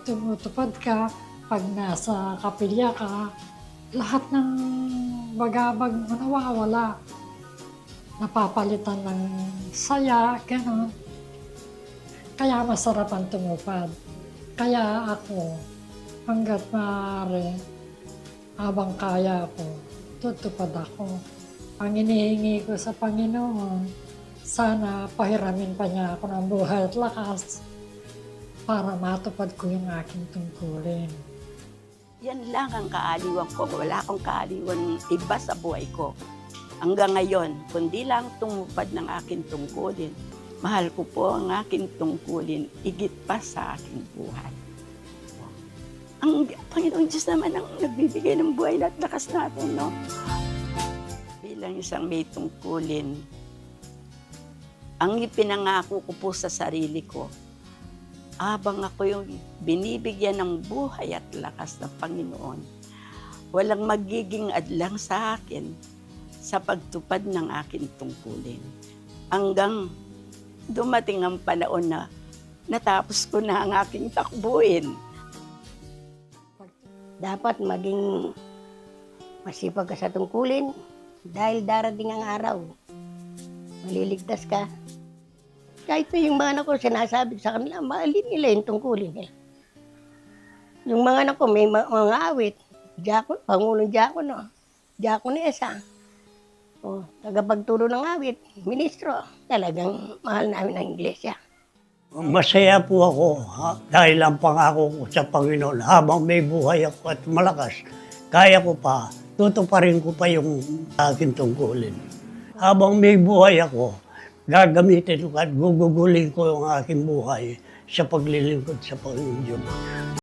tumutupad ka, pag nasa kapilya ka, lahat ng bagabag mo nawawala. Napapalitan ng saya, gano'n. Kaya masarap ang tumupad. Kaya ako, hanggat maaari, habang kaya ko, tutupad ako. Ang inihingi ko sa Panginoon, sana pahiramin pa niya ako ng buhay at lakas para matupad ko yung aking tungkulin. Yan lang ang kaaliwan ko. Wala akong kaaliwan iba sa buhay ko. Hanggang ngayon, kundi lang tumupad ng aking tungkulin. Mahal ko po ang aking tungkulin, higit pa sa aking buhay. Ang Panginoong Diyos naman ang nagbibigay ng buhay at lakas natin, no? Bilang isang may tungkulin, ang ipinangako ko po sa sarili ko, habang ako yung binibigyan ng buhay at lakas ng Panginoon, walang magiging adlang sa akin sa pagtupad ng aking tungkulin. Hanggang dumating ang panahon na natapos ko na ang aking takbuhin. Dapat maging masipag ka sa tungkulin dahil darating ang araw. Maliligtas ka. Kahit na yung mga anak ko, sinasabi sa kanila, mahalin nila yung tungkulin nila. Yung mga anak ko, may mga awit. Diakon, Pangulong Diakon, no? Diakonesa. O, tagapagturo ng awit, ministro. Talagang mahal namin ang iglesia. Masaya po ako dahil ang pangako ko sa Panginoon, habang may buhay ako at malakas, kaya ko pa, tutuparin ko pa yung aking tungkulin. Habang may buhay ako, gagamitin ko at gugugulin ko yung aking buhay sa paglilingkod sa Panginoon.